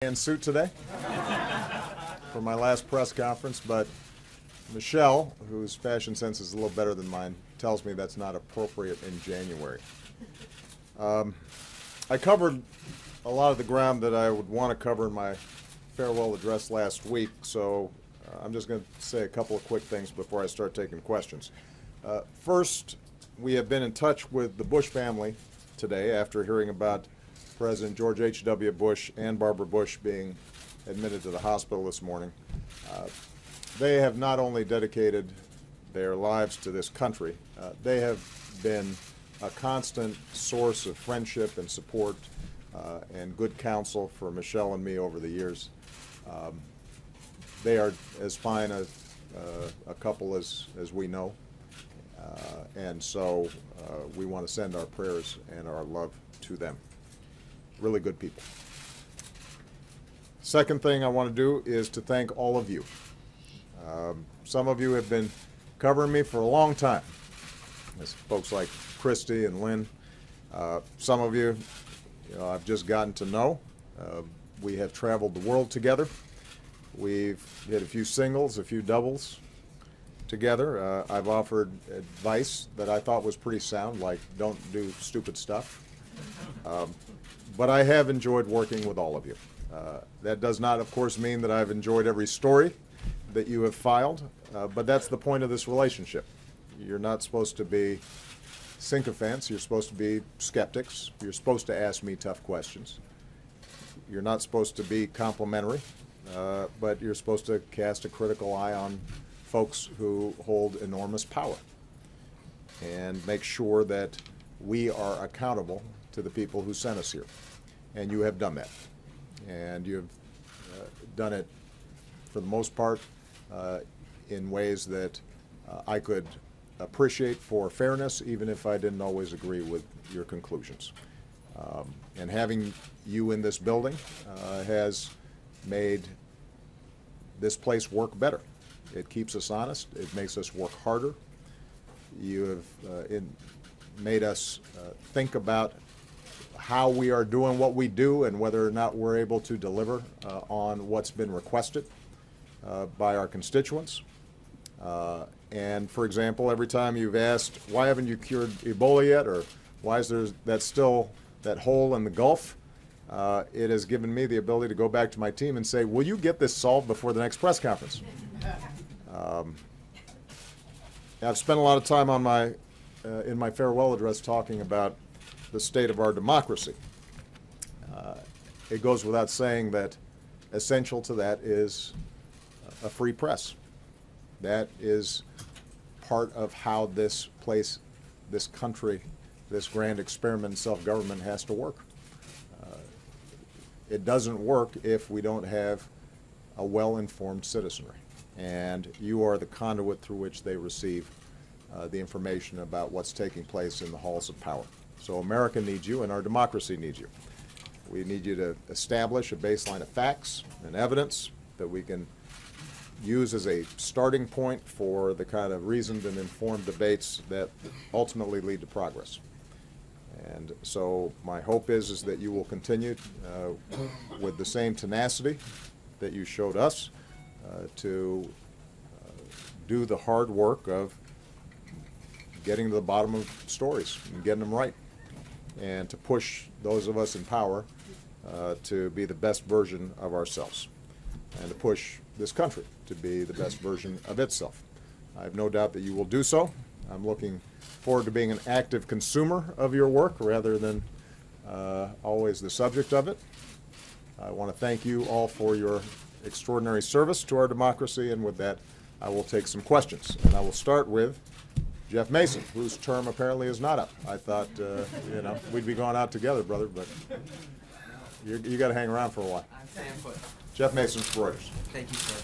And suit today for my last press conference, but Michelle, whose fashion sense is a little better than mine, tells me that's not appropriate in January. I covered a lot of the ground that I would want to cover in my farewell address last week, so I'm just going to say a couple of quick things before I start taking questions. First, we have been in touch with the Bush family today after hearing about President George H.W. Bush and Barbara Bush being admitted to the hospital this morning. They have not only dedicated their lives to this country, they have been a constant source of friendship and support and good counsel for Michelle and me over the years. They are as fine a couple as we know, and so we want to send our prayers and our love to them. Really good people. Second thing I want to do is to thank all of you. Some of you have been covering me for a long time. There's folks like Christy and Lynn. Some of you, I've just gotten to know. We have traveled the world together. We've hit a few singles, a few doubles together. I've offered advice that I thought was pretty sound, like don't do stupid stuff. But I have enjoyed working with all of you. That does not, of course, mean that I've enjoyed every story that you have filed, but that's the point of this relationship. You're not supposed to be sycophants. You're supposed to be skeptics. You're supposed to ask me tough questions. You're not supposed to be complimentary, but you're supposed to cast a critical eye on folks who hold enormous power and make sure that we are accountable to the people who sent us here. And you have done that. And you've done it, for the most part, in ways that I could appreciate for fairness, even if I didn't always agree with your conclusions. And having you in this building has made this place work better. It keeps us honest. It makes us work harder. You have made us think about how we are doing what we do and whether or not we're able to deliver on what's been requested by our constituents. And for example, every time you've asked, why haven't you cured Ebola yet, or why is there still that hole in the Gulf, it has given me the ability to go back to my team and say, will you get this solved before the next press conference? I've spent a lot of time on in my farewell address talking about the state of our democracy. It goes without saying that essential to that is a free press. That is part of how this place, this country, this grand experiment in self-government has to work. It doesn't work if we don't have a well-informed citizenry. And you are the conduit through which they receive the information about what's taking place in the halls of power. So America needs you, and our democracy needs you. We need you to establish a baseline of facts and evidence that we can use as a starting point for the kind of reasoned and informed debates that ultimately lead to progress. And so my hope is that you will continue with the same tenacity that you showed us to do the hard work of getting to the bottom of stories and getting them right, and to push those of us in power to be the best version of ourselves, and to push this country to be the best version of itself. I have no doubt that you will do so. I'm looking forward to being an active consumer of your work rather than always the subject of it. I want to thank you all for your extraordinary service to our democracy, and with that, I will take some questions. And I will start with Jeff Mason, whose term apparently is not up. I thought, we'd be going out together, brother, but you got to hang around for a while. I'm staying put. Jeff Mason, Reuters. Thank you, sir.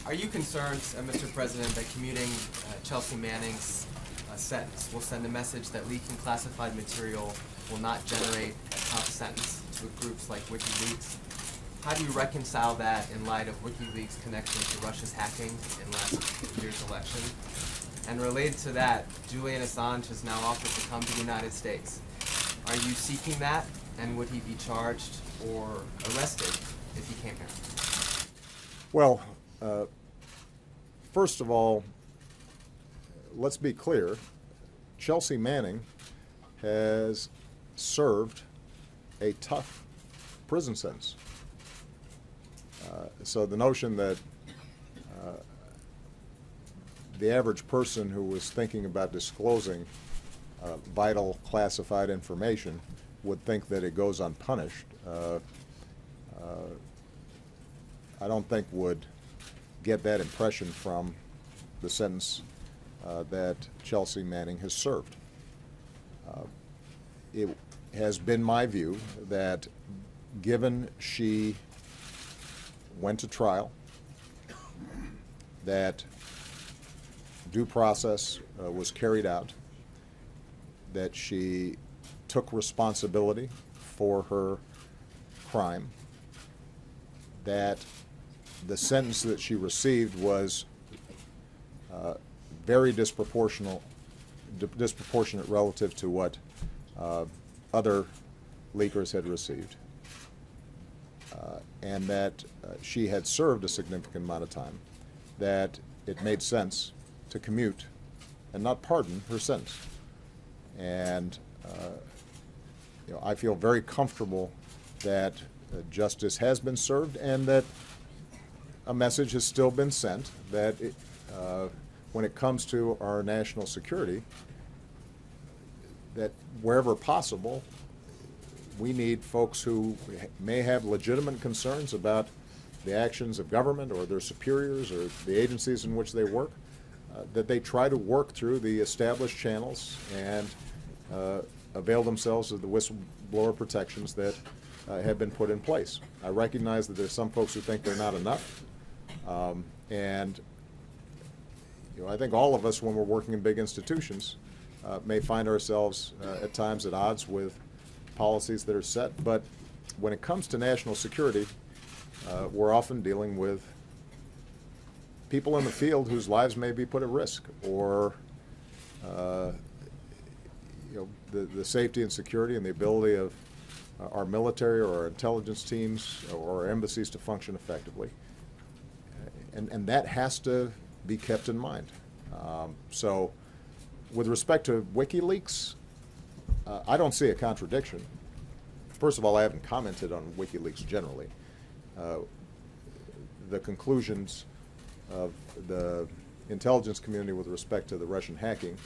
Are you concerned, Mr. President, that commuting Chelsea Manning's sentence will send a message that leaking classified material will not generate a tough sentence with groups like WikiLeaks? How do you reconcile that in light of WikiLeaks' connection to Russia's hacking in last year's election? And related to that, Julian Assange has now offered to come to the United States. Are you seeking that, and would he be charged or arrested if he came here? Well, first of all, let's be clear. Chelsea Manning has served a tough prison sentence. So the notion that the average person who was thinking about disclosing vital classified information would think that it goes unpunished, I don't think would get that impression from the sentence that Chelsea Manning has served. It has been my view that given she went to trial, that due process was carried out, that she took responsibility for her crime, that the sentence that she received was very disproportionate relative to what other leakers had received, and that she had served a significant amount of time, that it made sense to commute and not pardon her sentence. And I feel very comfortable that justice has been served and that a message has still been sent that when it comes to our national security, that wherever possible, we need folks who may have legitimate concerns about the actions of government or their superiors or the agencies in which they work, that they try to work through the established channels and avail themselves of the whistleblower protections that have been put in place. I recognize that there's some folks who think they're not enough, and I think all of us, when we're working in big institutions, may find ourselves at times at odds with policies that are set. But when it comes to national security, we're often dealing with people in the field whose lives may be put at risk, or the safety and security and the ability of our military or our intelligence teams or our embassies to function effectively. And that has to be kept in mind. So with respect to WikiLeaks, I don't see a contradiction. First of all, I haven't commented on WikiLeaks generally. The conclusions of the intelligence community with respect to the Russian hacking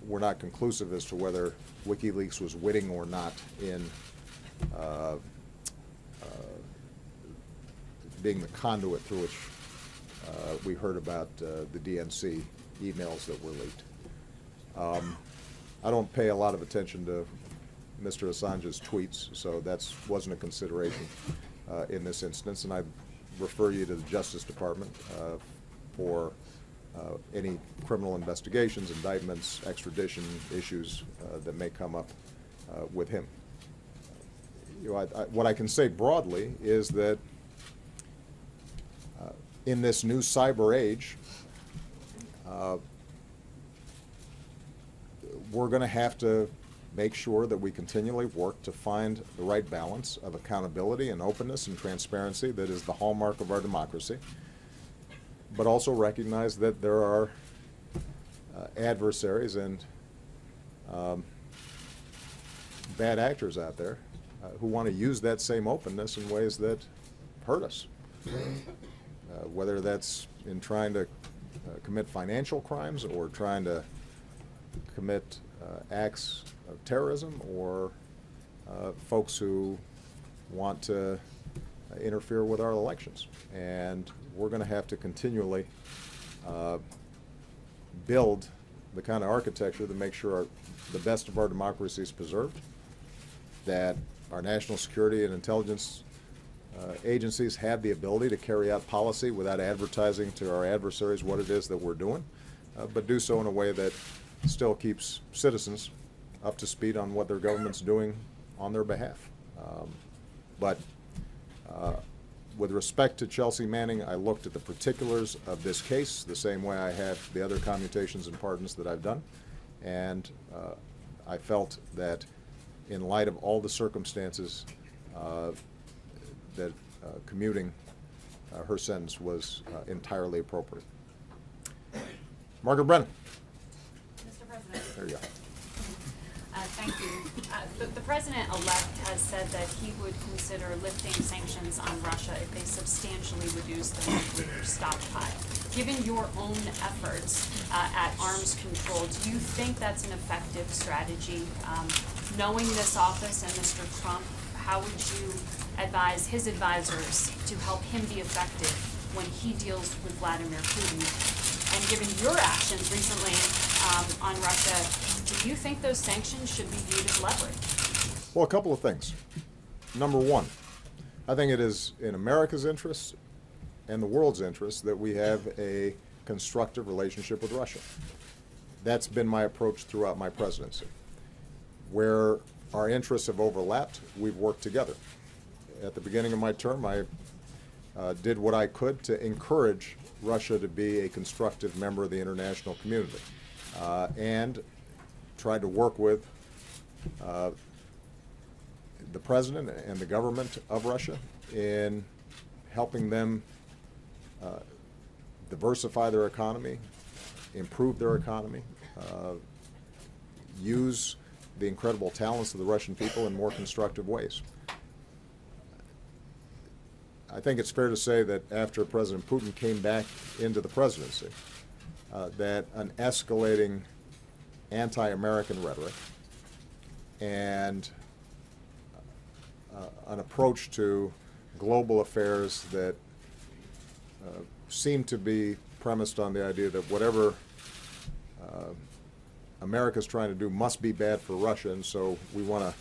were not conclusive as to whether WikiLeaks was witting or not in being the conduit through which we heard about the DNC emails that were leaked. I don't pay a lot of attention to Mr. Assange's tweets, so that wasn't a consideration in this instance, and I refer you to the Justice Department for any criminal investigations, indictments, extradition issues that may come up with him. What I can say broadly is that in this new cyber age, we're going to have to make sure that we continually work to find the right balance of accountability and openness and transparency that is the hallmark of our democracy, but also recognize that there are adversaries and bad actors out there who want to use that same openness in ways that hurt us, whether that's in trying to commit financial crimes or trying to commit acts of terrorism, or folks who want to interfere with our elections. And we're going to have to continually build the kind of architecture that makes sure the best of our democracy is preserved, that our national security and intelligence agencies have the ability to carry out policy without advertising to our adversaries what it is that we're doing, but do so in a way that still keeps citizens up to speed on what their government's doing on their behalf. But with respect to Chelsea Manning, I looked at the particulars of this case the same way I have the other commutations and pardons that I've done, and I felt that in light of all the circumstances, that commuting her sentence was entirely appropriate. Margaret Brennan. Mr. President. There you go. Thank you. The President-elect has said that he would consider lifting sanctions on Russia if they substantially reduce the nuclear stockpile. Given your own efforts at arms control, do you think that's an effective strategy? Knowing this office and Mr. Trump, how would you advise his advisors to help him be effective when he deals with Vladimir Putin? And given your actions recently on Russia, do you think those sanctions should be viewed as leverage? Well, a couple of things. Number one, I think it is in America's interest and the world's interest that we have a constructive relationship with Russia. That's been my approach throughout my presidency. Where our interests have overlapped, we've worked together. At the beginning of my term, I did what I could to encourage Russia to be a constructive member of the international community, and tried to work with the president and the government of Russia in helping them diversify their economy, improve their economy, use the incredible talents of the Russian people in more constructive ways. I think it's fair to say that after President Putin came back into the presidency, that an escalating anti-American rhetoric and an approach to global affairs that seemed to be premised on the idea that whatever America's trying to do must be bad for Russia, and so we want to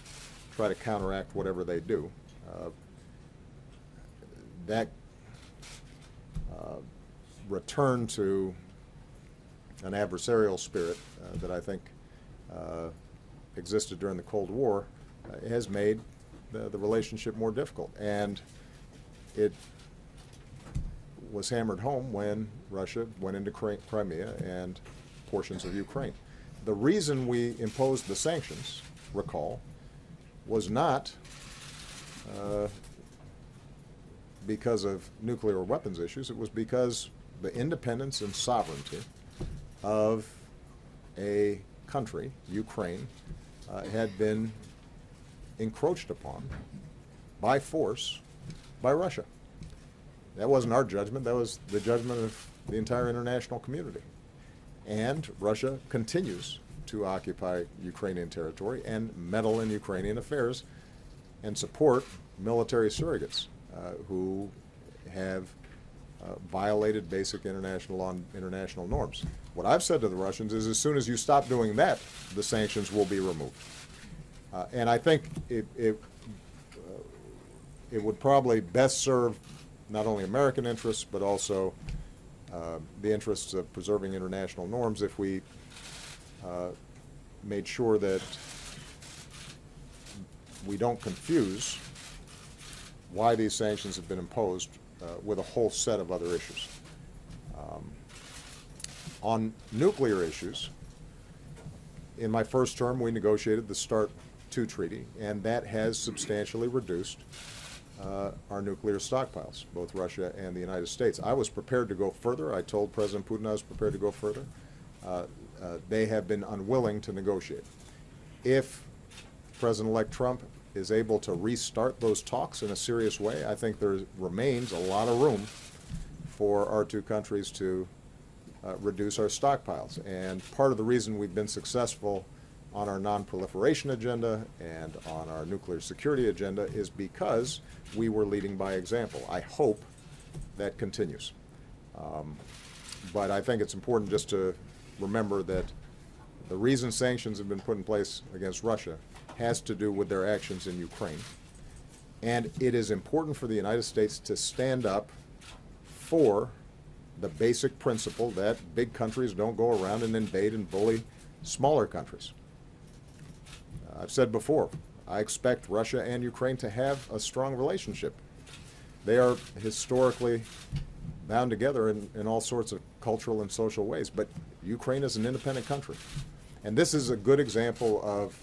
try to counteract whatever they do. That return to an adversarial spirit that I think existed during the Cold War has made the relationship more difficult. And it was hammered home when Russia went into Crimea and portions of Ukraine. The reason we imposed the sanctions, recall, was not because of nuclear weapons issues. It was because the independence and sovereignty of a country, Ukraine, had been encroached upon by force by Russia. That wasn't our judgment. That was the judgment of the entire international community. And Russia continues to occupy Ukrainian territory and meddle in Ukrainian affairs and support military surrogates who have violated basic international law and international norms. What I've said to the Russians is, as soon as you stop doing that, the sanctions will be removed. And I think it would probably best serve not only American interests, but also the interests of preserving international norms if we made sure that we don't confuse why these sanctions have been imposed with a whole set of other issues. On nuclear issues, in my first term, we negotiated the START II treaty, and that has substantially reduced our nuclear stockpiles, both Russia and the United States. I was prepared to go further. I told President Putin I was prepared to go further. They have been unwilling to negotiate. If President-elect Trump is able to restart those talks in a serious way, I think there remains a lot of room for our two countries to reduce our stockpiles. And part of the reason we've been successful on our non-proliferation agenda and on our nuclear security agenda is because we were leading by example. I hope that continues. But I think it's important just to remember that the reason sanctions have been put in place against Russia has to do with their actions in Ukraine. And it is important for the United States to stand up for the basic principle that big countries don't go around and invade and bully smaller countries. I've said before, I expect Russia and Ukraine to have a strong relationship. They are historically bound together in all sorts of cultural and social ways, but Ukraine is an independent country. And this is a good example of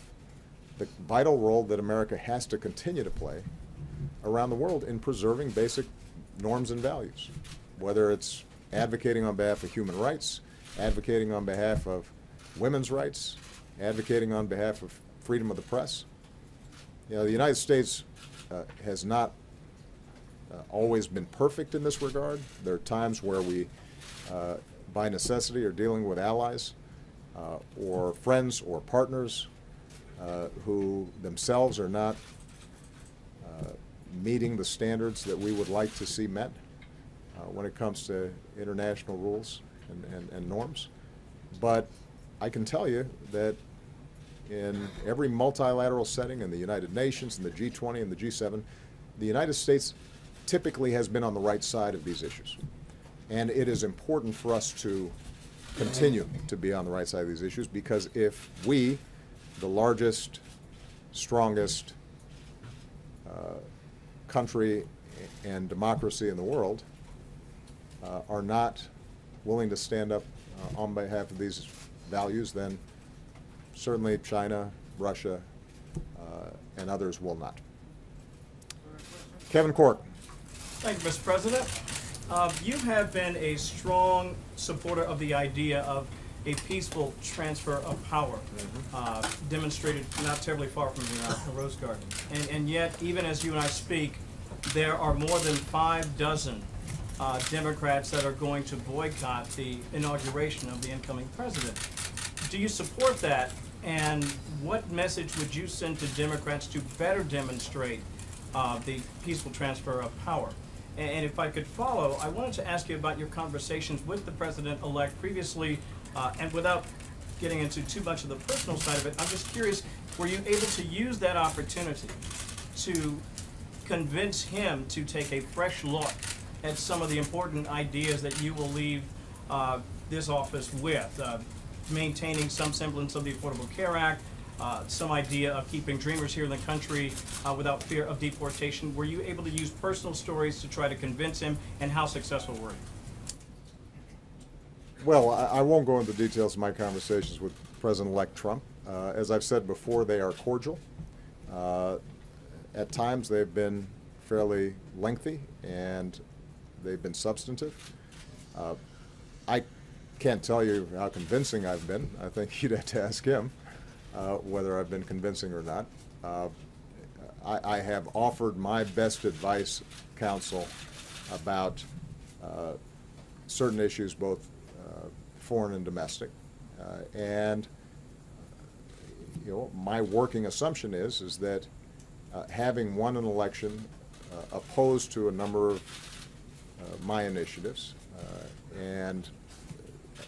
the vital role that America has to continue to play around the world in preserving basic norms and values, whether it's advocating on behalf of human rights, advocating on behalf of women's rights, advocating on behalf of freedom of the press. You know, the United States has not always been perfect in this regard. There are times where we, by necessity, are dealing with allies or friends or partners who themselves are not meeting the standards that we would like to see met when it comes to international rules and norms. But I can tell you that in every multilateral setting, in the United Nations, in the G20 and the G7, the United States typically has been on the right side of these issues. And it is important for us to continue to be on the right side of these issues, because if we, the largest, strongest country and democracy in the world, are not willing to stand up on behalf of these values, then certainly China, Russia, and others will not. Kevin Corke. Thank you, Mr. President. You have been a strong supporter of the idea of a peaceful transfer of power, demonstrated not terribly far from here at the Rose Garden. And yet, even as you and I speak, there are more than 6 Democrats that are going to boycott the inauguration of the incoming president. Do you support that? And what message would you send to Democrats to better demonstrate the peaceful transfer of power? And if I could follow, I wanted to ask you about your conversations with the president-elect previously, and without getting into too much of the personal side of it, I'm just curious, were you able to use that opportunity to convince him to take a fresh look at some of the important ideas that you will leave this office with, maintaining some semblance of the Affordable Care Act, some idea of keeping dreamers here in the country without fear of deportation? Were you able to use personal stories to try to convince him, and how successful were you? Well, I won't go into the details of my conversations with President-elect Trump. As I've said before, they are cordial. At times they've been fairly lengthy, and they've been substantive. I can't tell you how convincing I've been. I think you'd have to ask him whether I've been convincing or not. I have offered my best advice, counsel, about certain issues, both foreign and domestic. And you know, my working assumption is that having won an election opposed to a number of my initiatives and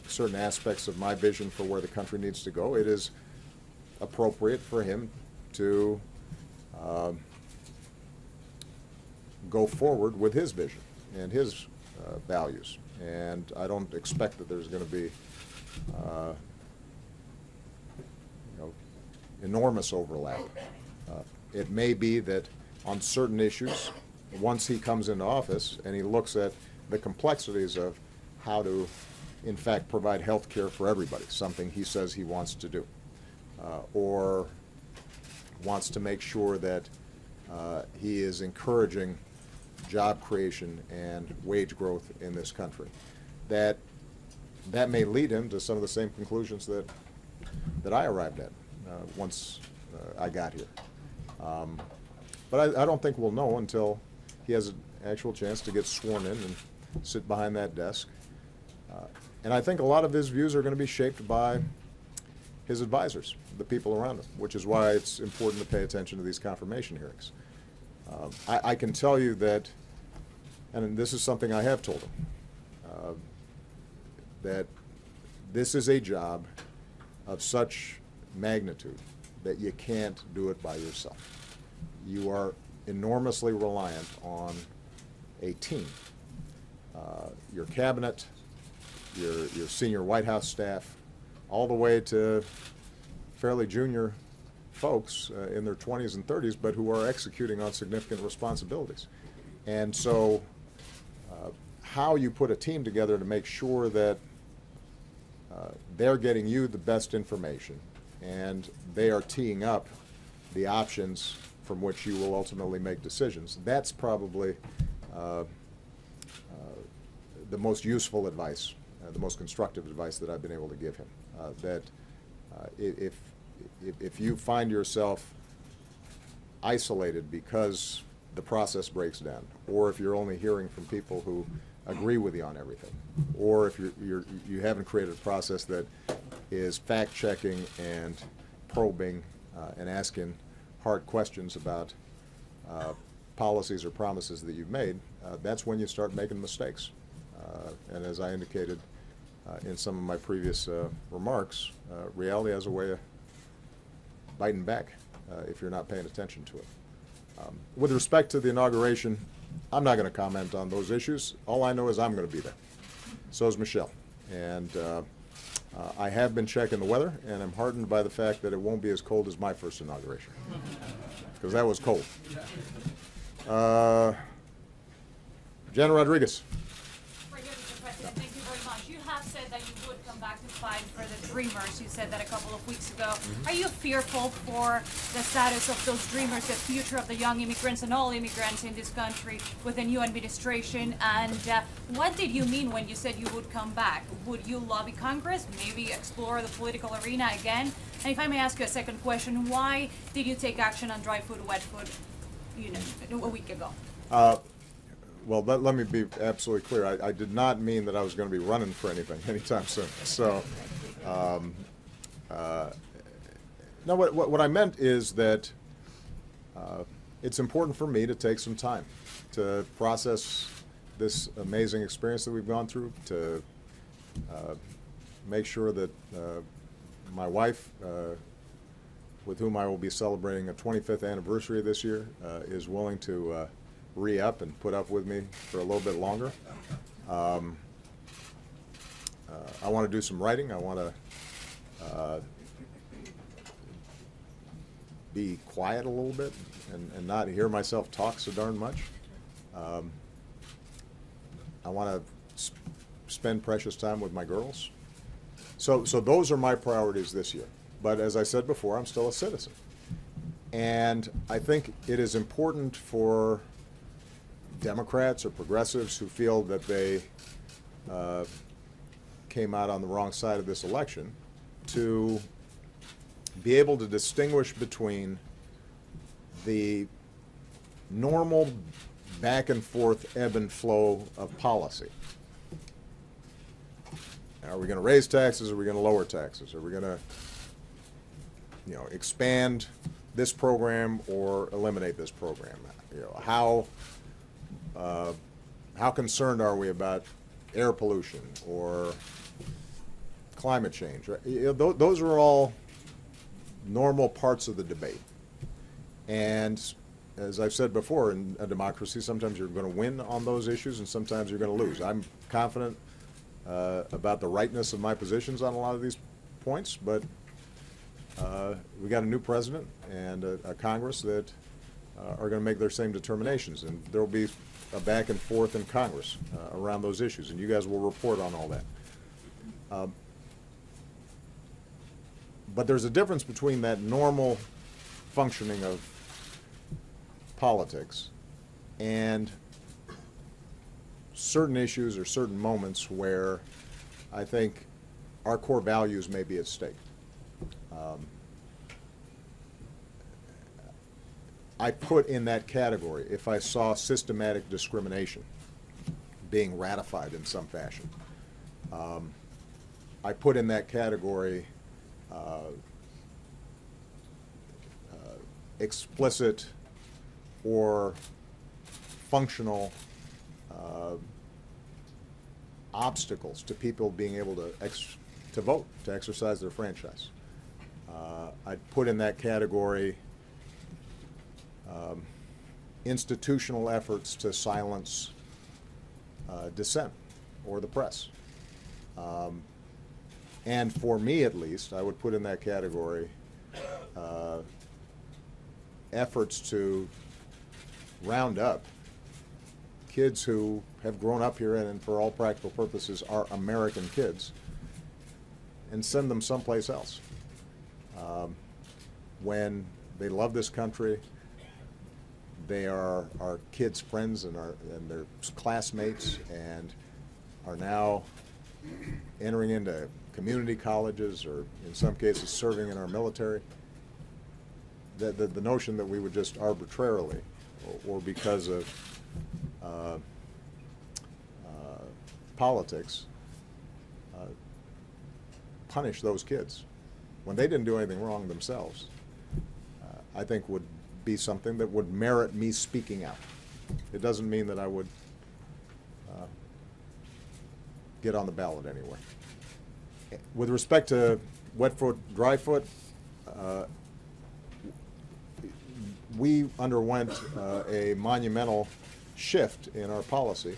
certain aspects of my vision for where the country needs to go, it is appropriate for him to go forward with his vision and his values. And I don't expect that there's going to be you know, enormous overlap. It may be that on certain issues, once he comes into office and he looks at the complexities of how to, in fact, provide health care for everybody, something he says he wants to do, or wants to make sure that he is encouraging job creation and wage growth in this country, that may lead him to some of the same conclusions that I arrived at once I got here. But I don't think we'll know until he has an actual chance to get sworn in and sit behind that desk. And I think a lot of his views are going to be shaped by his advisors, the people around him, which is why it's important to pay attention to these confirmation hearings. I can tell you that, and this is something I have told him, that this is a job of such magnitude that you can't do it by yourself. You are enormously reliant on a team. Your cabinet, your senior White House staff, all the way to fairly junior folks in their 20s and 30s, but who are executing on significant responsibilities. And so how you put a team together to make sure that they're getting you the best information and they are teeing up the options from which you will ultimately make decisions. That's probably the most useful advice, the most constructive advice that I've been able to give him. That if you find yourself isolated because the process breaks down, or if you're only hearing from people who agree with you on everything, or if you haven't created a process that is fact-checking and probing and asking hard questions about policies or promises that you've made, that's when you start making mistakes. And as I indicated in some of my previous remarks, reality has a way of biting back if you're not paying attention to it. With respect to the inauguration, I'm not going to comment on those issues. All I know is I'm going to be there. So is Michelle. And I have been checking the weather, and I'm heartened by the fact that it won't be as cold as my first inauguration, because that was cold. Jen Rodriguez. Mr. President, thank you very much. You have said that you would come back to fight for the Dreamers. You said that a couple of weeks ago. Are you fearful for the status of those Dreamers, the future of the young immigrants and all immigrants in this country with the new administration? And what did you mean when you said you would come back? Would you lobby Congress, maybe explore the political arena again? And if I may ask you a second question, why did you take action on dry food, wet food, a week ago? Well, let me be absolutely clear. I did not mean that I was going to be running for anything anytime soon. So, no, what I meant is that it's important for me to take some time to process this amazing experience that we've gone through, to make sure that my wife, with whom I will be celebrating a 25th anniversary this year, is willing to re-up and put up with me for a little bit longer. I want to do some writing. I want to be quiet a little bit and not hear myself talk so darn much. I want to spend precious time with my girls. So those are my priorities this year. But as I said before, I'm still a citizen. And I think it is important for Democrats or progressives who feel that they came out on the wrong side of this election to be able to distinguish between the normal back and forth ebb and flow of policy. Are we going to raise taxes? Are we going to lower taxes? Are we going to, expand this program or eliminate this program? How concerned are we about air pollution or climate change? Those are all normal parts of the debate. And as I've said before, in a democracy, sometimes you're going to win on those issues and sometimes you're going to lose. I'm confident about the rightness of my positions on a lot of these points, but we got a new president and a Congress that are going to make their same determinations, and there will be a back and forth in Congress around those issues, and you guys will report on all that. But there's a difference between that normal functioning of politics and certain issues or certain moments where I think our core values may be at stake. I put in that category if I saw systematic discrimination being ratified in some fashion. I put in that category explicit or functional obstacles to people being able to vote, to exercise their franchise. I'd put in that category institutional efforts to silence dissent or the press. And for me, at least, I would put in that category efforts to round up kids who have grown up here and for all practical purposes are American kids and send them someplace else when they love this country, They are our kids' friends and their classmates, and are now entering into community colleges, or in some cases serving in our military. The notion that we would just arbitrarily, or because of politics, punish those kids when they didn't do anything wrong themselves, I think would be something that would merit me speaking out. It doesn't mean that I would get on the ballot anywhere. With respect to wet foot, dry foot, we underwent a monumental shift in our policy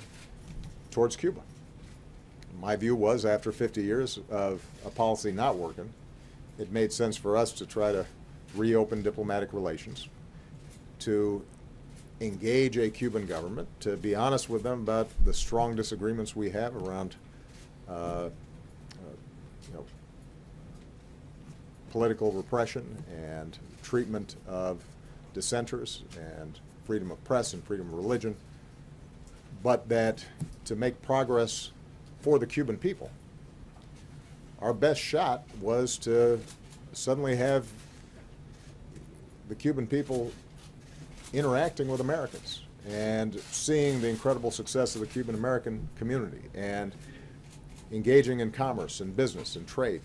towards Cuba. My view was, after 50 years of a policy not working, it made sense for us to try to reopen diplomatic relations, to engage a Cuban government, to be honest with them about the strong disagreements we have around political repression and treatment of dissenters and freedom of press and freedom of religion, but that to make progress for the Cuban people, our best shot was to suddenly have the Cuban people interacting with Americans and seeing the incredible success of the Cuban American community and engaging in commerce and business and trade.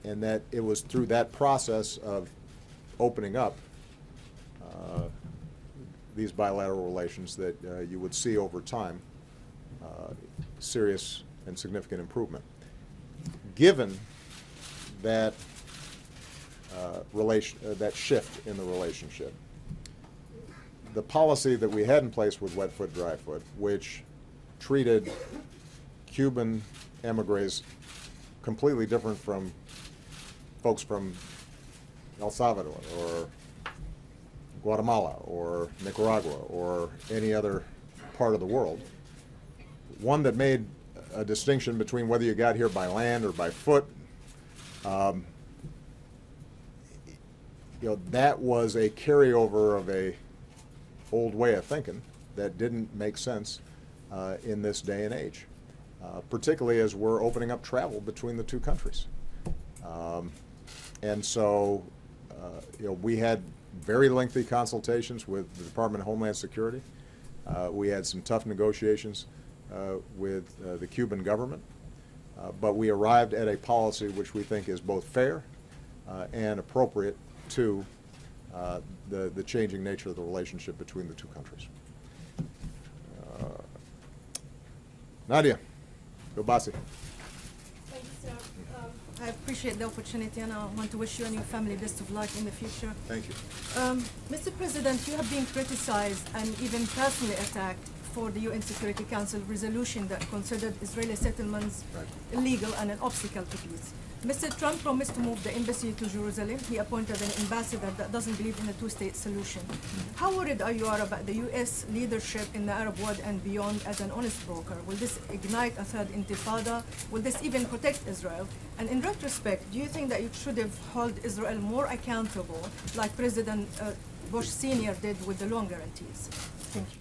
And that it was through that process of opening up these bilateral relations that you would see over time serious and significant improvement. Given that that shift in the relationship, the policy that we had in place with wet foot, dry foot, which treated Cuban emigres completely different from folks from El Salvador or Guatemala or Nicaragua or any other part of the world, one that made a distinction between whether you got here by land or by foot, that was a carryover of a old way of thinking that didn't make sense in this day and age, particularly as we're opening up travel between the two countries. And so, we had very lengthy consultations with the Department of Homeland Security. We had some tough negotiations with the Cuban government, but we arrived at a policy which we think is both fair and appropriate to the changing nature of the relationship between the two countries. Nadia, Gobasi. Thank you, sir. I appreciate the opportunity, and I want to wish you and your family best of luck in the future. Thank you. Mr. President, you have been criticized and even personally attacked for the UN Security Council resolution that considered Israeli settlements illegal and an obstacle to peace. Mr. Trump promised to move the embassy to Jerusalem. He appointed an ambassador that doesn't believe in a two-state solution. How worried are you about the U.S. leadership in the Arab world and beyond as an honest broker? Will this ignite a third intifada? Will this even protect Israel? And in retrospect, do you think that you should have held Israel more accountable, like President Bush Sr. did with the loan guarantees? Thank you.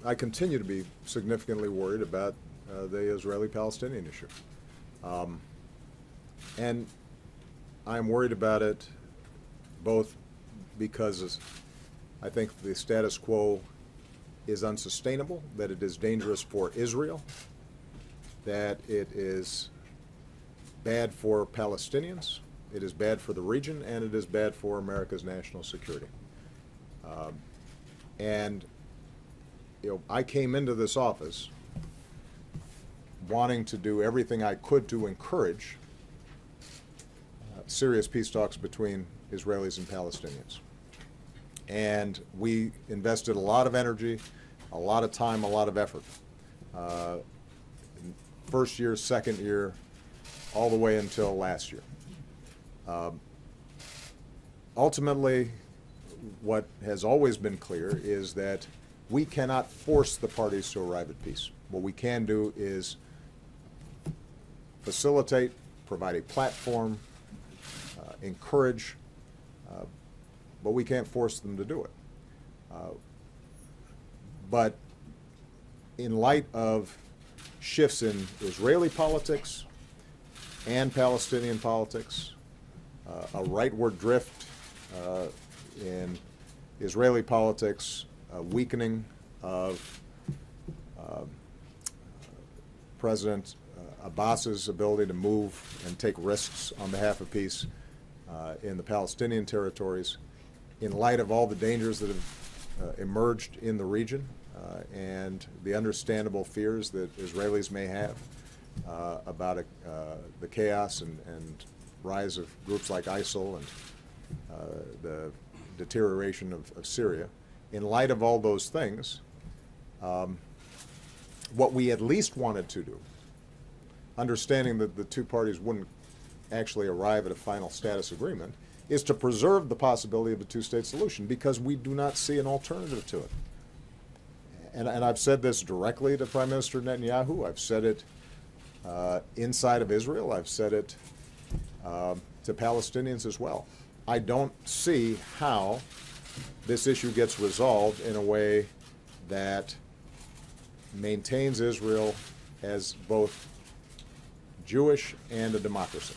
I continue to be significantly worried about the Israeli-Palestinian issue. And I'm worried about it both because I think the status quo is unsustainable, that it is dangerous for Israel, that it is bad for Palestinians, it is bad for the region, and it is bad for America's national security. And I came into this office wanting to do everything I could to encourage serious peace talks between Israelis and Palestinians. And we invested a lot of energy, a lot of time, a lot of effort. First year, second year, all the way until last year. Ultimately, what has always been clear is that we cannot force the parties to arrive at peace. What we can do is facilitate provide a platform, encourage, but we can't force them to do it. But in light of shifts in Israeli politics and Palestinian politics, a rightward drift in Israeli politics, a weakening of President Abbas's ability to move and take risks on behalf of peace in the Palestinian territories, in light of all the dangers that have emerged in the region and the understandable fears that Israelis may have about the chaos and rise of groups like ISIL and the deterioration of Syria. In light of all those things, what we at least wanted to do, understanding that the two parties wouldn't actually arrive at a final status agreement, is to preserve the possibility of a two-state solution, because we do not see an alternative to it. And I've said this directly to Prime Minister Netanyahu. I've said it inside of Israel. I've said it to Palestinians as well. I don't see how this issue gets resolved in a way that maintains Israel as both Jewish and a democracy.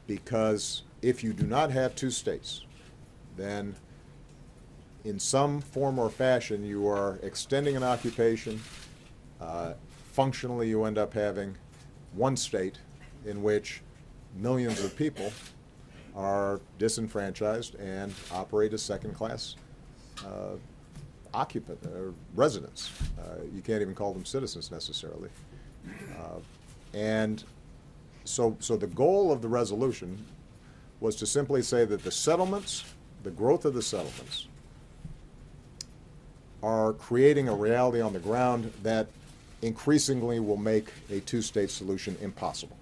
Because if you do not have two states, then in some form or fashion you are extending an occupation. Functionally, you end up having one state in which millions of people are disenfranchised and operate as second-class occupant or residents. You can't even call them citizens necessarily. And so the goal of the resolution was to simply say that the settlements, the growth of the settlements, are creating a reality on the ground that increasingly will make a two-state solution impossible.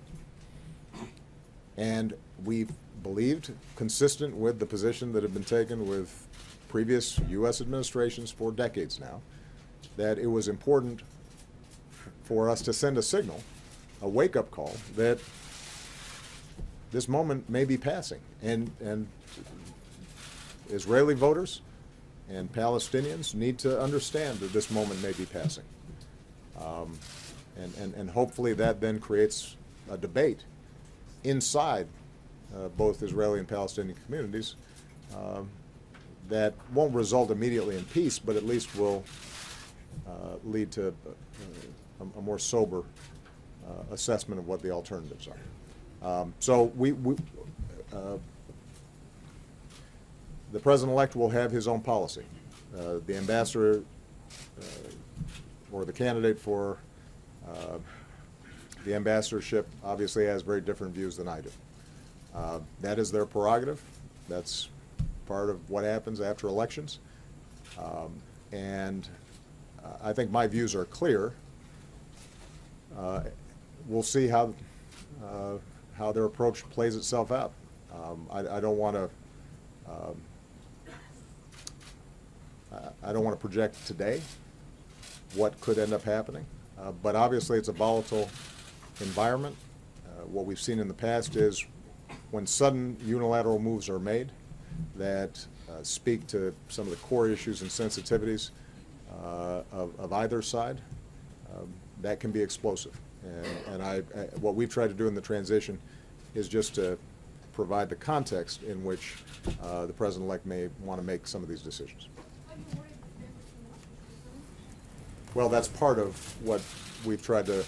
And we've believed, consistent with the position that had been taken with previous U.S. administrations for decades now, that it was important for us to send a signal, a wake-up call, that this moment may be passing. And Israeli voters and Palestinians need to understand that this moment may be passing. And hopefully that then creates a debate inside both Israeli and Palestinian communities that won't result immediately in peace, but at least will lead to a more sober assessment of what the alternatives are. So the President-elect will have his own policy. The ambassador or the candidate for the ambassadorship obviously has very different views than I do. That is their prerogative. That's part of what happens after elections. And I think my views are clear. We'll see how their approach plays itself out. I don't want to project today what could end up happening, but obviously it's a volatile environment. What we've seen in the past is when sudden unilateral moves are made that speak to some of the core issues and sensitivities of either side, that can be explosive. And what we've tried to do in the transition is just to provide the context in which the President-elect may want to make some of these decisions. Well, that's part of what we've tried to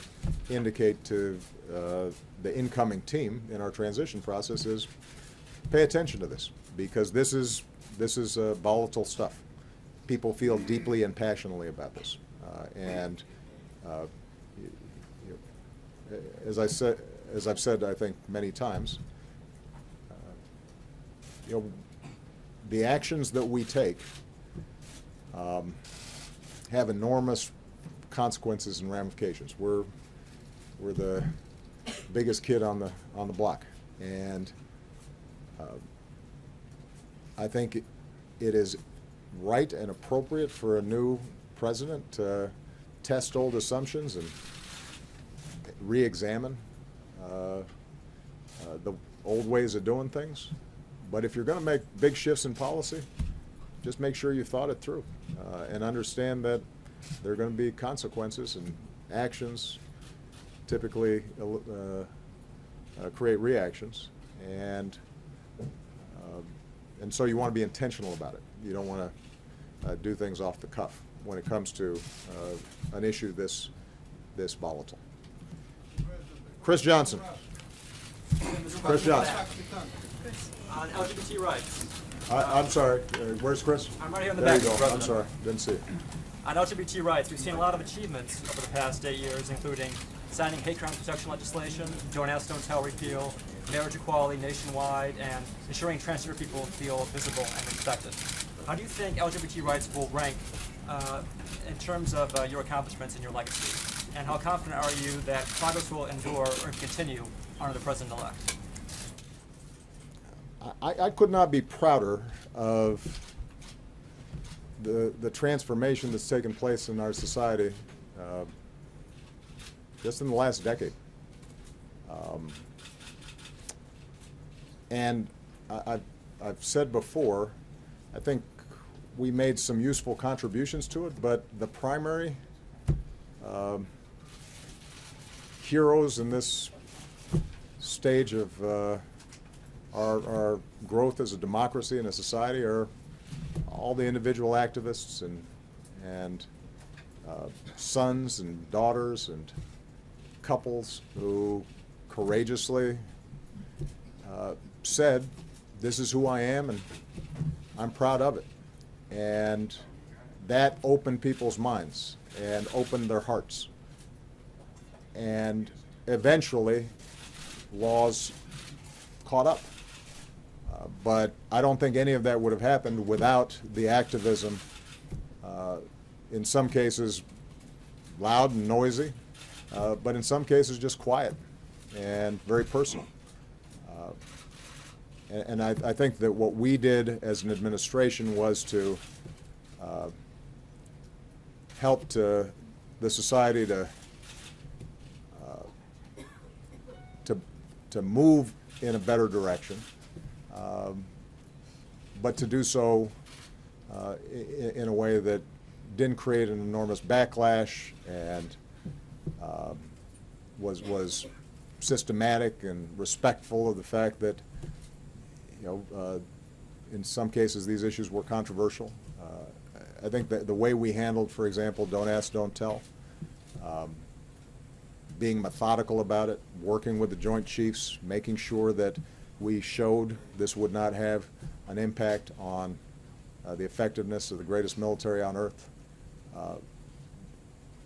indicate to the incoming team in our transition process is pay attention to this, because this is volatile stuff. People feel deeply and passionately about this, and as I've said, I think many times, the actions that we take have enormous consequences and ramifications. We're the biggest kid on the block, and I think it is right and appropriate for a new president to test old assumptions and re-examine the old ways of doing things. But if you're going to make big shifts in policy, just make sure you thought it through and understand that there are going to be consequences, and actions typically create reactions, and so you want to be intentional about it. You don't want to do things off the cuff when it comes to an issue this volatile. Chris Johnson. Chris Johnson. On LGBT rights. I'm sorry. Where's Chris? I'm right here in the There back, you go. Mr. I'm President. sorry. Didn't see it. On LGBT rights, we've seen a lot of achievements over the past 8 years, including signing hate crime protection legislation, Don't Ask, Don't Tell repeal, marriage equality nationwide, and ensuring transgender people feel visible and respected. How do you think LGBT rights will rank in terms of your accomplishments and your legacy? And how confident are you that progress will endure or continue under the President-elect? I could not be prouder of the transformation that's taken place in our society just in the last decade. And I've said before, I think we made some useful contributions to it, but the primary heroes in this stage of our growth as a democracy and a society are all the individual activists and sons and daughters and couples who courageously said, this is who I am and I'm proud of it. And that opened people's minds and opened their hearts. And eventually, laws caught up. But I don't think any of that would have happened without the activism, in some cases loud and noisy, but in some cases just quiet and very personal. And I think that what we did as an administration was to help the society to move in a better direction, but to do so in a way that didn't create an enormous backlash and was systematic and respectful of the fact that, in some cases these issues were controversial. I think that the way we handled, for example, Don't Ask, Don't Tell, being methodical about it, working with the Joint Chiefs, making sure that we showed this would not have an impact on the effectiveness of the greatest military on earth.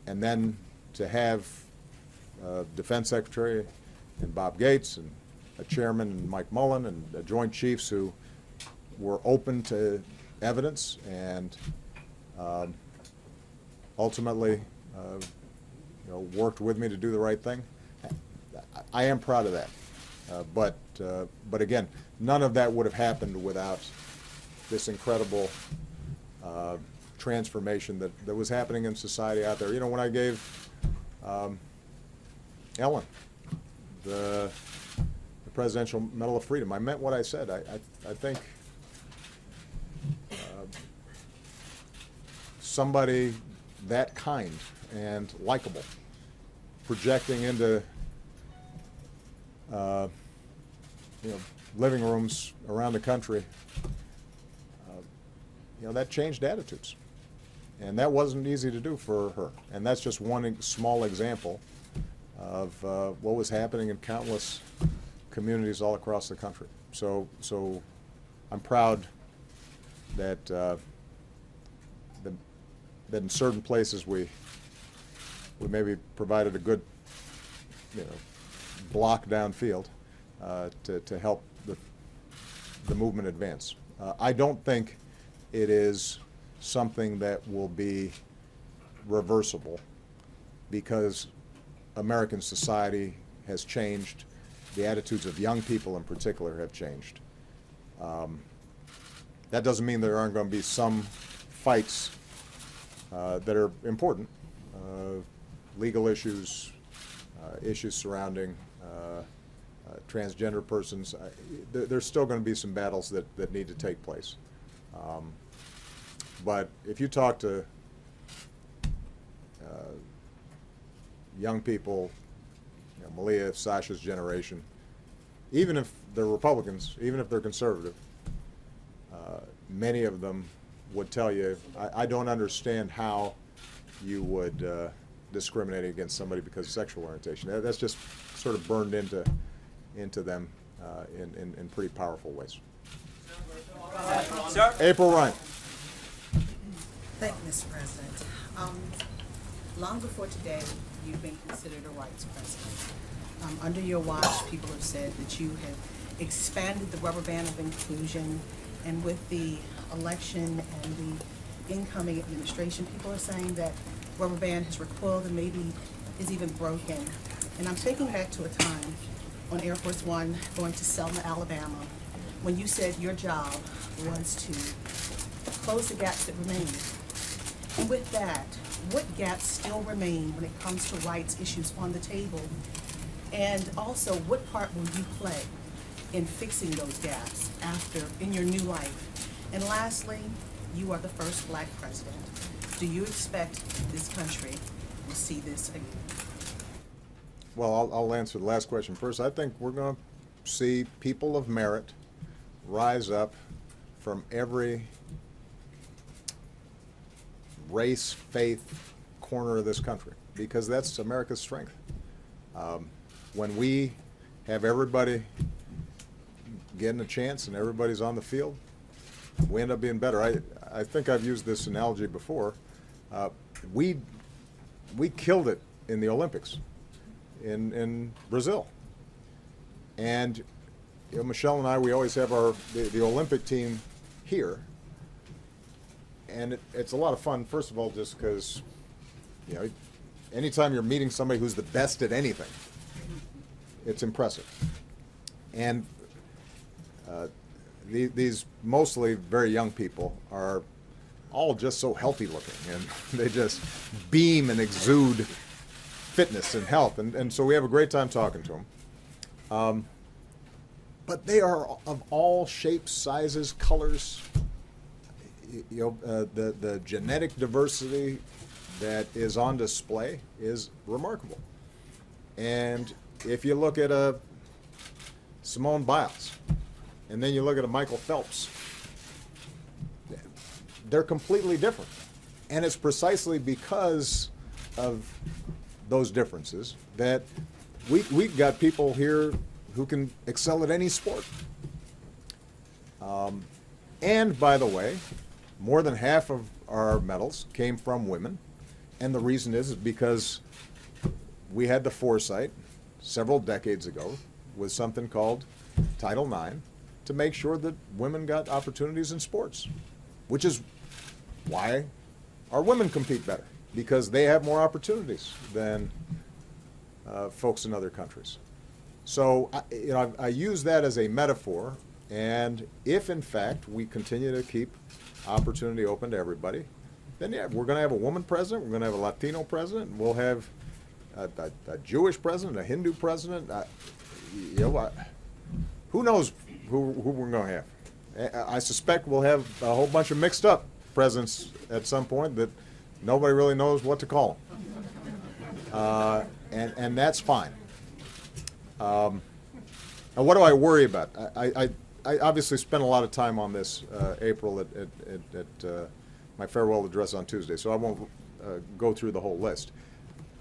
And then to have Defense Secretary and Bob Gates and a chairman and Mike Mullen and the Joint Chiefs who were open to evidence and ultimately worked with me to do the right thing. I am proud of that. But again, none of that would have happened without this incredible transformation that was happening in society out there. When I gave Ellen the Presidential Medal of Freedom, I meant what I said. I think somebody that kind and likable projecting into living rooms around the country, that changed attitudes. And that wasn't easy to do for her. And that's just one small example of what was happening in countless communities all across the country. So I'm proud that that in certain places we maybe provided a good block downfield to help the movement advance. I don't think it is something that will be reversible because American society has changed. The attitudes of young people in particular have changed. That doesn't mean there aren't going to be some fights that are important, legal issues, issues surrounding transgender persons. There's still going to be some battles that need to take place. But if you talk to young people, you know, Malia, Sasha's generation, even if they're Republicans, even if they're conservative, many of them would tell you, I don't understand how you would discriminate against somebody because of sexual orientation. That's just sort of burned into them in pretty powerful ways. Sir? April Ryan. Thank you, Mr. President. Long before today, you've been considered a rights president. Under your watch, people have said that you have expanded the rubber band of inclusion, and with the election and the incoming administration, people are saying that rubber band has recoiled and maybe is even broken. And I'm thinking back to a time on Air Force One going to Selma, Alabama, when you said your job was to close the gaps that remain. And with that, what gaps still remain when it comes to rights issues on the table? And also, what part will you play in fixing those gaps in your new life? And lastly, you are the first Black president. Do you expect this country will see this again? Well, I'll answer the last question first. I think we're going to see people of merit rise up from every race, faith, corner of this country, because that's America's strength. When we have everybody getting a chance and everybody's on the field, we end up being better. I think I've used this analogy before. We killed it in the Olympics in Brazil. And you know, Michelle and I, we always have the Olympic team here. And it's a lot of fun, first of all, just because, you know, anytime you're meeting somebody who's the best at anything, it's impressive. And these mostly very young people are all just so healthy looking, and they just beam and exude fitness and health. And so we have a great time talking to them. But they are of all shapes, sizes, colors. You know, the genetic diversity that is on display is remarkable. And if you look at a Simone Biles, and then you look at a Michael Phelps, they're completely different. And it's precisely because of those differences that we've got people here who can excel at any sport. And by the way, more than half of our medals came from women. And the reason is because we had the foresight several decades ago with something called Title IX to make sure that women got opportunities in sports, which is why our women compete better, because they have more opportunities than folks in other countries. So you know, I use that as a metaphor, and if in fact we continue to keep opportunity open to everybody, then yeah, we're going to have a woman president, we're going to have a Latino president, and we'll have a Jewish president, a Hindu president. You know, who knows who we're going to have? I suspect we'll have a whole bunch of mixed up presidents at some point that nobody really knows what to call them. And that's fine. Now, what do I worry about? I obviously spent a lot of time on this, April, at my farewell address on Tuesday, so I won't go through the whole list.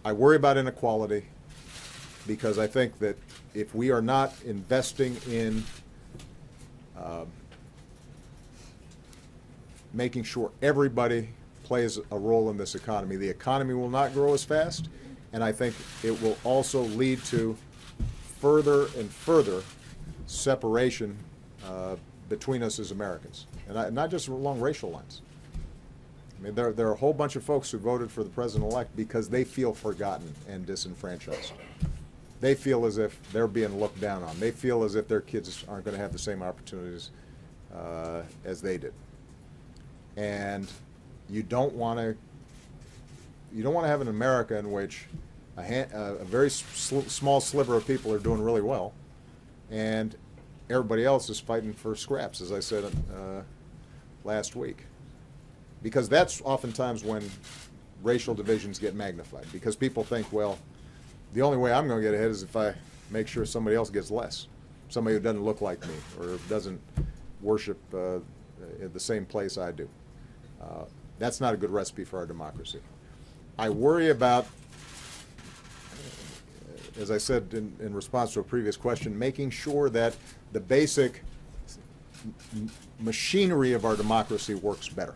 I worry about inequality because I think that if we are not investing in making sure everybody plays a role in this economy, the economy will not grow as fast, and I think it will also lead to further and further separation between us as Americans, and not just along racial lines. I mean, there are a whole bunch of folks who voted for the president-elect because they feel forgotten and disenfranchised. They feel as if they're being looked down on. They feel as if their kids aren't going to have the same opportunities as they did. And you don't want to have an America in which a very small sliver of people are doing really well, and everybody else is fighting for scraps, as I said last week. Because that's oftentimes when racial divisions get magnified, because people think, well, the only way I'm going to get ahead is if I make sure somebody else gets less, somebody who doesn't look like me or doesn't worship at the same place I do. That's not a good recipe for our democracy. I worry about, as I said in response to a previous question, making sure that the basic machinery of our democracy works better.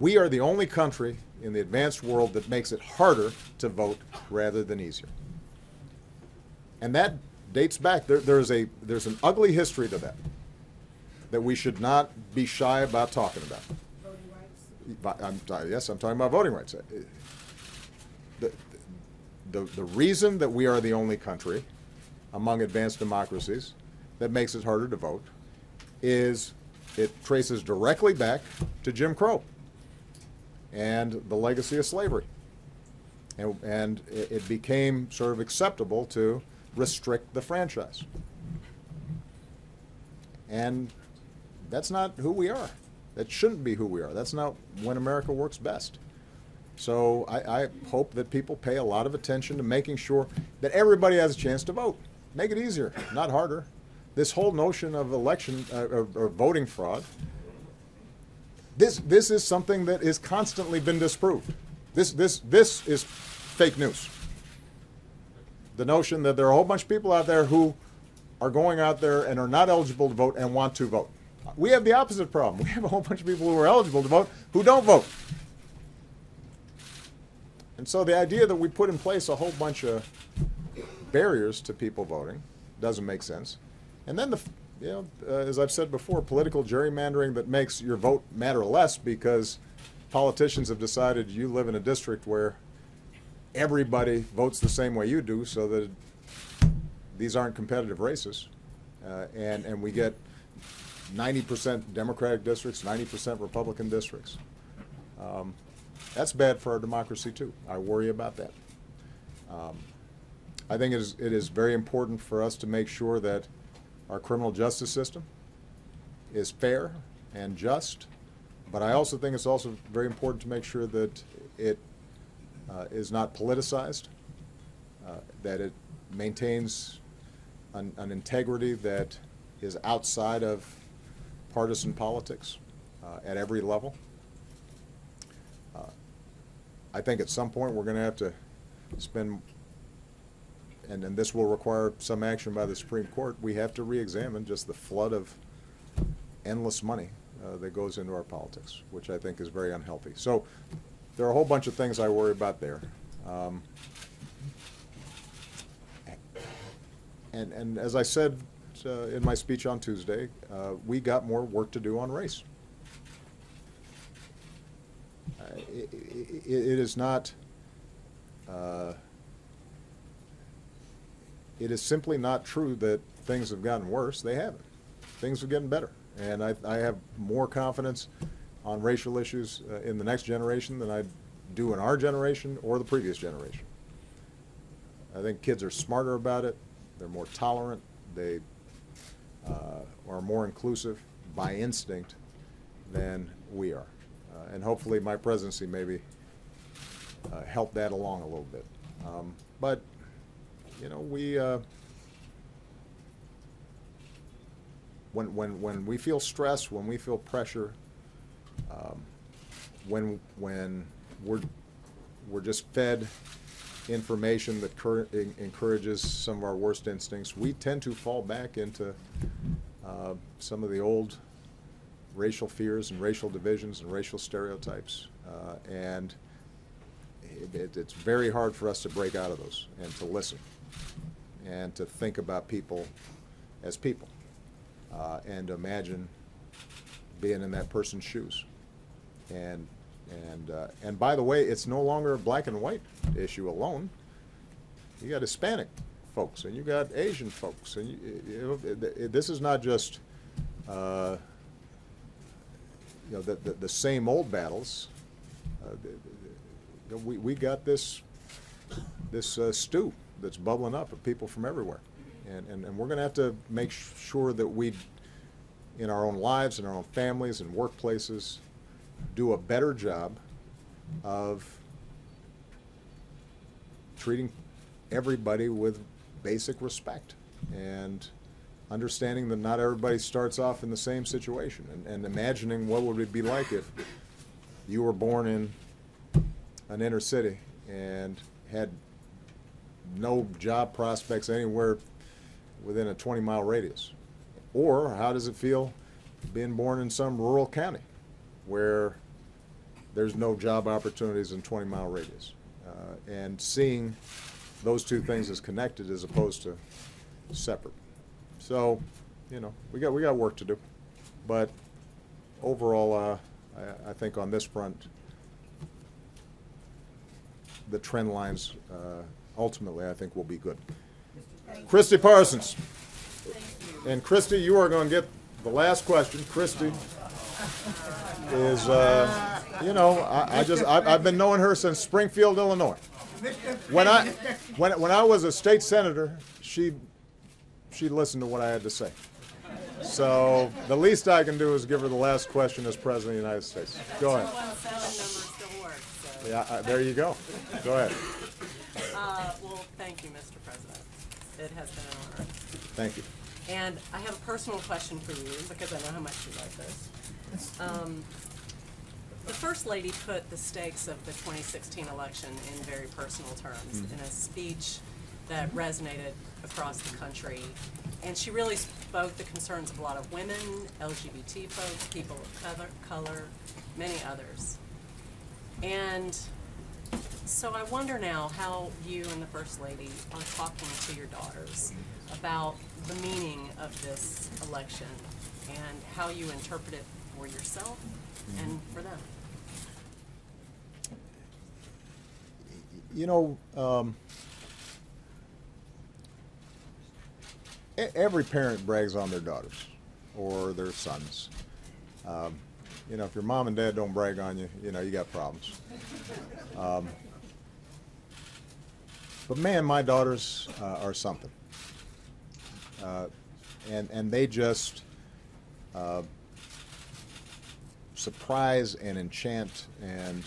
We are the only country in the advanced world that makes it harder to vote rather than easier. And that dates back. There's an ugly history to that we should not be shy about talking about. Voting rights? Yes, I'm talking about voting rights. The reason that we are the only country among advanced democracies that makes it harder to vote is it traces directly back to Jim Crow and the legacy of slavery. And it became sort of acceptable to restrict the franchise. And that's not who we are. That shouldn't be who we are. That's not when America works best. So I hope that people pay a lot of attention to making sure that everybody has a chance to vote. Make it easier, not harder. This whole notion of election or voting fraud, this is something that has constantly been disproved. This is fake news. The notion that there are a whole bunch of people out there who are going out there and are not eligible to vote and want to vote. We have the opposite problem. We have a whole bunch of people who are eligible to vote who don't vote. And so the idea that we put in place a whole bunch of barriers to people voting doesn't make sense. And then, as I've said before, political gerrymandering that makes your vote matter less because politicians have decided you live in a district where everybody votes the same way you do, so that these aren't competitive races. And we get 90% Democratic districts, 90% Republican districts. That's bad for our democracy too. I worry about that. I think it is very important for us to make sure that our criminal justice system is fair and just, but I also think it's also very important to make sure that it is not politicized, that it maintains an integrity that is outside of partisan politics at every level. I think at some point we're going to have to spend, and this will require some action by the Supreme Court, we have to re-examine just the flood of endless money that goes into our politics, which I think is very unhealthy. So there are a whole bunch of things I worry about there. And as I said in my speech on Tuesday, we got more work to do on race. It is not, it is simply not true that things have gotten worse. They haven't. Things are getting better. And I have more confidence on racial issues in the next generation than I do in our generation or the previous generation. I think kids are smarter about it. They're more tolerant. They are more inclusive by instinct than we are. And hopefully my presidency maybe help that along a little bit. But, you know, we, when we feel stress, when we feel pressure, when we're just fed information that encourages some of our worst instincts, we tend to fall back into some of the old racial fears and racial divisions and racial stereotypes. And it's very hard for us to break out of those and to listen and to think about people as people and to imagine being in that person's shoes. And by the way, it's no longer a black and white issue alone. You got Hispanic folks and you got Asian folks, and this is not just the same old battles. We got this this stew that's bubbling up of people from everywhere. And we're going to have to make sure that we, in our own lives, in our own families and workplaces, do a better job of treating everybody with basic respect and understanding that not everybody starts off in the same situation, and imagining what would it be like if you were born in an inner city and had no job prospects anywhere within a 20-mile radius. Or how does it feel being born in some rural county where there's no job opportunities in 20-mile radius? And seeing those two things as connected as opposed to separate. So, you know, we got work to do. But overall, I think on this front, the trend lines ultimately, I think, will be good. Christy Parsons. And Christy, you are going to get the last question. Christy is, you know, I've been knowing her since Springfield, Illinois. When I was a state senator, she listened to what I had to say. So the least I can do is give her the last question as President of the United States. Go ahead. 217 number still works. So. Yeah, there you go. Go ahead. Well, thank you, Mr. President. It has been an honor. Thank you. And I have a personal question for you because I know how much you like this. The First Lady put the stakes of the 2016 election in very personal terms in a speech that resonated across the country. And she really spoke the concerns of a lot of women, LGBT folks, people of color, many others. And so I wonder now how you and the First Lady are talking to your daughters about the meaning of this election and how you interpret it for yourself and for them. You know, every parent brags on their daughters or their sons. You know, if your mom and dad don't brag on you, you know, you got problems. But man, my daughters are something. And they just surprise and enchant and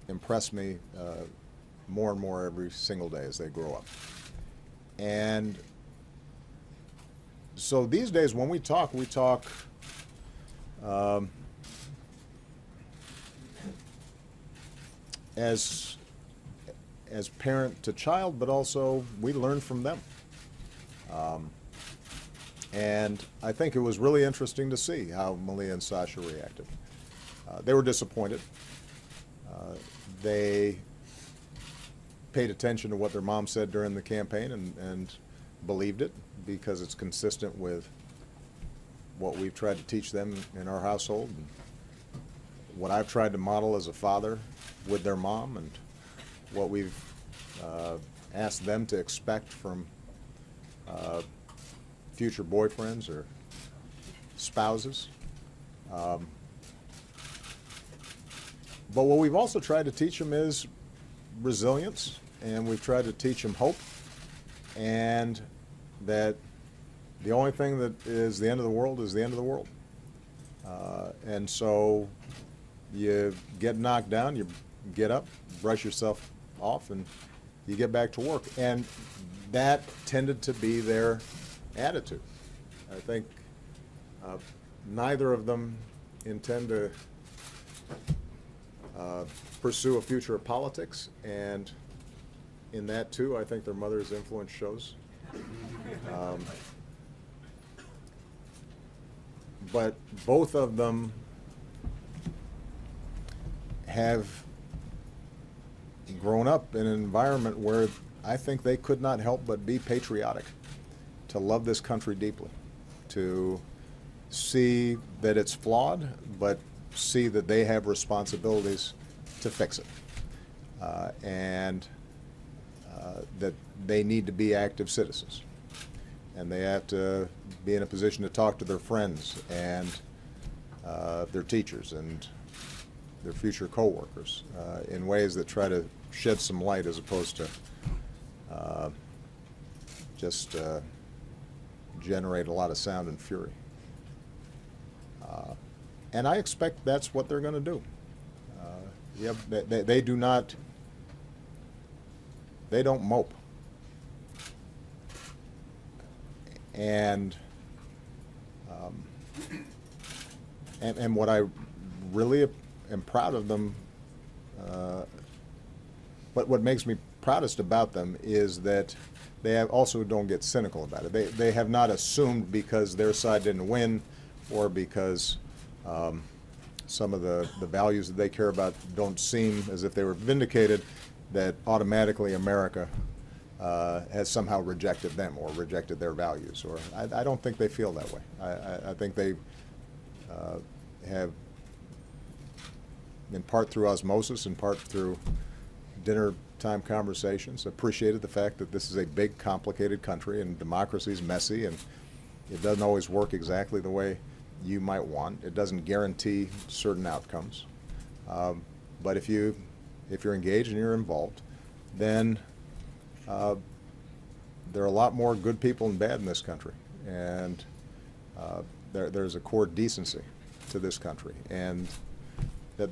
impress me more and more every single day as they grow up. And so these days when we talk as parent to child, but also we learn from them. And I think it was really interesting to see how Malia and Sasha reacted. They were disappointed. They paid attention to what their mom said during the campaign and believed it because it's consistent with what we've tried to teach them in our household and what I've tried to model as a father with their mom and what we've asked them to expect from future boyfriends or spouses. But what we've also tried to teach them is resilience, and we've tried to teach them hope, and that the only thing that is the end of the world is the end of the world. And so you get knocked down, you get up, brush yourself off, and you get back to work. And that tended to be their attitude. I think neither of them intend to pursue a future of politics, and in that too, I think their mother's influence shows. But both of them have grown up in an environment where I think they could not help but be patriotic, to love this country deeply, to see that it's flawed, but see that they have responsibilities to fix it, and that they need to be active citizens, and they have to be in a position to talk to their friends and their teachers and their future coworkers in ways that try to shed some light as opposed to just generate a lot of sound and fury. And I expect that's what they're going to do. Yeah, they do not. They don't mope. And what I really am proud of them, but what makes me proudest about them is that they also don't get cynical about it. They have not assumed because their side didn't win or because some of the values that they care about don't seem as if they were vindicated, that automatically America has somehow rejected them or rejected their values. Or I don't think they feel that way. I think they have, in part through osmosis, in part through dinner time conversations, appreciated the fact that this is a big, complicated country and democracy is messy and it doesn't always work exactly the way you might want. It doesn't guarantee certain outcomes. But if you're engaged and you're involved, then there are a lot more good people than bad in this country, and there's a core decency to this country, and that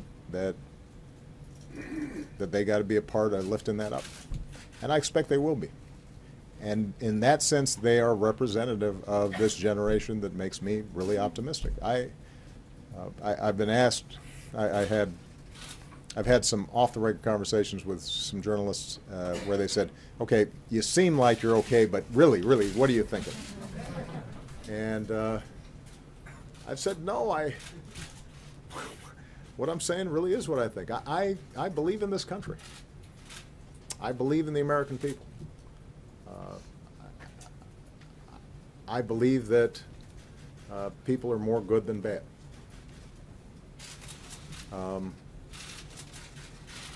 they got to be a part of lifting that up, and I expect they will be. And in that sense, they are representative of this generation that makes me really optimistic. I've been asked, I've had some off-the-record conversations with some journalists where they said, okay, you seem like you're okay, but really, what are you thinking? And I've said, no, what I'm saying really is what I think. I believe in this country. I believe in the American people. I believe that people are more good than bad.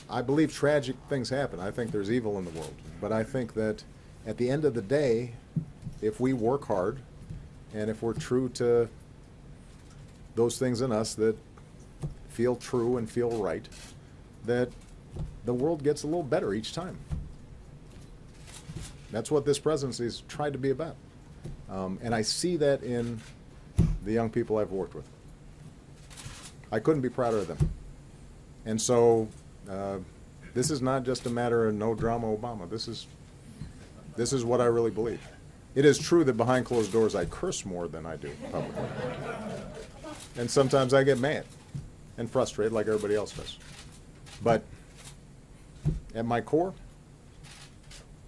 I believe tragic things happen. I think there's evil in the world. But I think that at the end of the day, if we work hard and if we're true to those things in us that feel true and feel right, that the world gets a little better each time. That's what this presidency has tried to be about. And I see that in the young people I've worked with. I couldn't be prouder of them. And so this is not just a matter of no drama Obama. This is what I really believe. It is true that behind closed doors I curse more than I do publicly. And sometimes I get mad and frustrated like everybody else does. But at my core,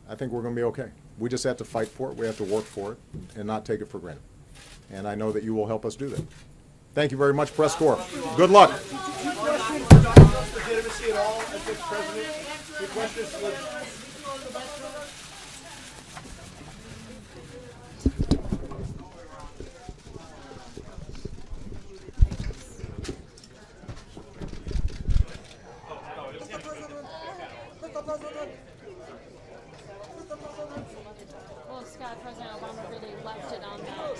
I think we're going to be okay. We just have to fight for it. We have to work for it and not take it for granted. And I know that you will help us do that. Thank you very much, press corps. Good luck. Legitimacy at all as this president? Your question is Well, Scott, President Obama really left it on that note,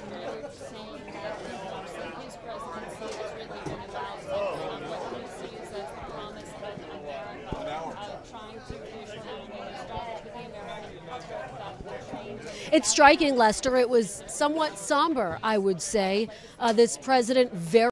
saying that his presidency has really been about what he sees as the promise of America, trying to issue jobs to the American public that will change. It's striking, Lester. It was somewhat somber, I would say. This president very